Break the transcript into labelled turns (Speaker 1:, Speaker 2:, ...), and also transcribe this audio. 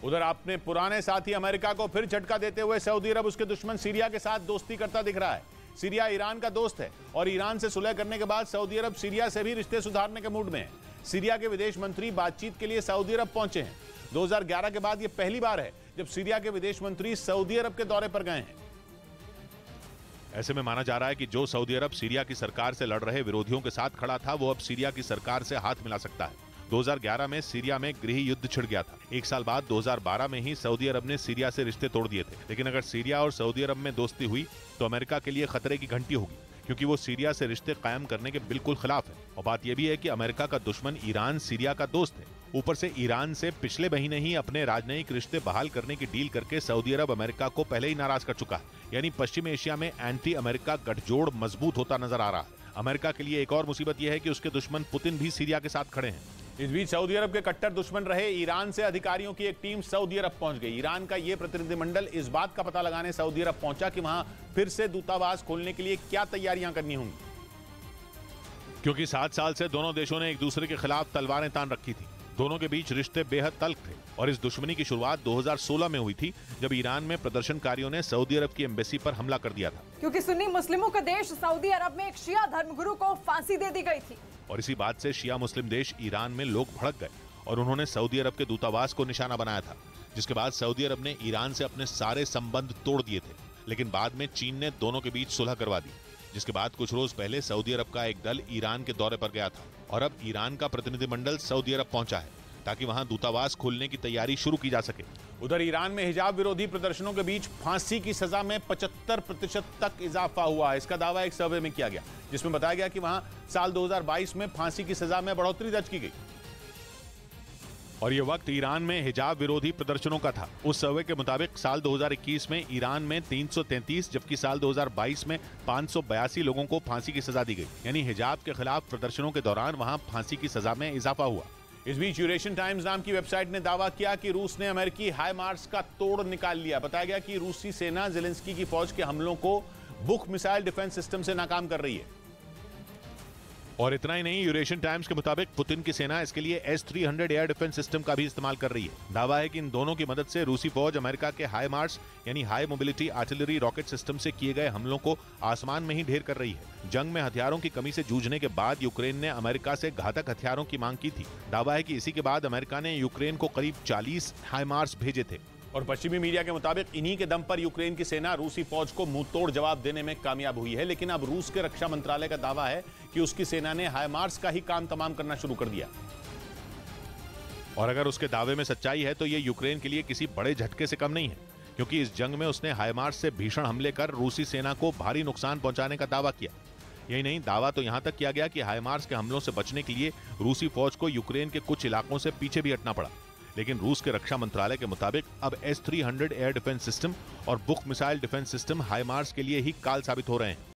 Speaker 1: उधर अपने पुराने साथी अमेरिका को फिर झटका देते हुए सऊदी अरब उसके दुश्मन सीरिया के साथ दोस्ती करता दिख रहा है। सीरिया ईरान का दोस्त है और ईरान से सुलह करने के बाद सऊदी अरब सीरिया से भी रिश्ते सुधारने के मूड में है। सीरिया के विदेश मंत्री बातचीत के लिए सऊदी अरब पहुंचे हैं। 2011 के बाद यह पहली बार है जब सीरिया के विदेश मंत्री सऊदी अरब के दौरे पर गए हैं।
Speaker 2: ऐसे में माना जा रहा है कि जो सऊदी अरब सीरिया की सरकार से लड़ रहे विरोधियों के साथ खड़ा था, वो अब सीरिया की सरकार से हाथ मिला सकता है। 2011 में सीरिया में गृह युद्ध छिड़ गया था। एक साल बाद 2012 में ही सऊदी अरब ने सीरिया से रिश्ते तोड़ दिए थे। लेकिन अगर सीरिया और सऊदी अरब में दोस्ती हुई तो अमेरिका के लिए खतरे की घंटी होगी, क्योंकि वो सीरिया से रिश्ते कायम करने के बिल्कुल खिलाफ है। और बात यह भी है कि अमेरिका का दुश्मन ईरान सीरिया का दोस्त है। ऊपर से ईरान से पिछले महीने ही अपने राजनयिक रिश्ते बहाल करने की डील करके सऊदी अरब अमेरिका को पहले ही नाराज कर चुका है। यानी पश्चिम एशिया में एंटी अमेरिका गठजोड़ मजबूत होता नजर आ रहा है। अमेरिका के लिए एक और मुसीबत यह है कि उसके दुश्मन पुतिन भी सीरिया के साथ खड़े हैं।
Speaker 1: इस बीच सऊदी अरब के कट्टर दुश्मन रहे ईरान से अधिकारियों की एक टीम सऊदी अरब पहुंच गई। ईरान का यह प्रतिनिधिमंडल इस बात का पता लगाने सऊदी अरब पहुंचा कि वहां फिर से दूतावास खोलने के लिए क्या तैयारियां करनी होंगी,
Speaker 2: क्योंकि 7 साल से दोनों देशों ने एक दूसरे के खिलाफ तलवारें तान रखी थी। दोनों के बीच रिश्ते बेहद तल्ख थे और इस दुश्मनी की शुरुआत 2016 में हुई थी, जब ईरान में प्रदर्शनकारियों ने सऊदी अरब की एम्बेसी पर हमला कर दिया था।
Speaker 3: क्योंकि सुन्नी मुस्लिमों का देश सऊदी अरब में एक शिया धर्मगुरु को फांसी दे दी गई थी।
Speaker 2: और इसी बात से शिया मुस्लिम देश ईरान में लोग भड़क गए और उन्होंने सऊदी अरब के दूतावास को निशाना बनाया था, जिसके बाद सऊदी अरब ने ईरान से अपने सारे संबंध तोड़ दिए थे। लेकिन बाद में चीन ने दोनों के बीच सुलह करवा दी, जिसके बाद कुछ रोज पहले सऊदी अरब का एक दल ईरान के दौरे पर गया था और अब ईरान का प्रतिनिधिमंडल सऊदी अरब पहुंचा है ताकि वहां दूतावास खोलने की तैयारी शुरू की जा सके।
Speaker 1: उधर ईरान में हिजाब विरोधी प्रदर्शनों के बीच फांसी की सजा में 75% तक इजाफा हुआ है। इसका दावा एक सर्वे में किया गया, जिसमें बताया गया कि वहां साल 2022 में फांसी की सजा में बढ़ोतरी दर्ज की गई।
Speaker 2: और ये वक्त ईरान में हिजाब विरोधी प्रदर्शनों का था। उस सर्वे के मुताबिक साल 2021 में ईरान में 333 जबकि साल 2022 में 582 लोगों को फांसी की सजा दी गई। यानी हिजाब के खिलाफ प्रदर्शनों के दौरान वहां फांसी की सजा में इजाफा हुआ।
Speaker 1: इस बीच यूरेशियन टाइम्स नाम की वेबसाइट ने दावा किया कि रूस ने अमेरिकी हाइमार्स का तोड़ निकाल लिया। बताया गया कि रूसी सेना ज़ेलेंस्की की फौज के हमलों को बुक मिसाइल डिफेंस सिस्टम से नाकाम कर रही है।
Speaker 2: और इतना ही नहीं, यूरेशियन टाइम्स के मुताबिक पुतिन की सेना इसके लिए S-300 एयर डिफेंस सिस्टम का भी इस्तेमाल कर रही है। दावा है कि इन दोनों की मदद से रूसी फौज अमेरिका के हाइमार्स यानी high mobility artillery rocket system से किए गए हमलों को आसमान में ही ढेर कर रही है। जंग में हथियारों की कमी से जूझने के बाद यूक्रेन ने अमेरिका से घातक हथियारों की मांग की थी। दावा है कि इसी के बाद अमेरिका ने यूक्रेन को करीब 40 हाइमार्स भेजे थे।
Speaker 1: और पश्चिमी मीडिया के मुताबिक इन्हीं के दम पर यूक्रेन की सेना रूसी फौज को मुंहतोड़ जवाब देने में कामयाब हुई है। लेकिन अब रूस के रक्षा मंत्रालय का दावा है कि उसकी सेना ने हाइमार्स का ही काम तमाम करना शुरू कर दिया।
Speaker 2: और अगर उसके दावे में सच्चाई है तो ये यूक्रेन के लिए किसी बड़े झटके से कम नहीं है, क्योंकि इस जंग में उसने हाइमार्स से भीषण हमले कर रूसी सेना को भारी नुकसान पहुंचाने का दावा किया। यही नहीं, दावा तो यहां तक किया गया कि हाइमार्स के हमलों से बचने के लिए रूसी फौज को यूक्रेन के कुछ इलाकों से पीछे भी हटना पड़ा। लेकिन रूस के रक्षा मंत्रालय के मुताबिक अब S-300 एयर डिफेंस सिस्टम और बुक मिसाइल डिफेंस सिस्टम हाइमार्स के लिए ही काल साबित हो रहे हैं।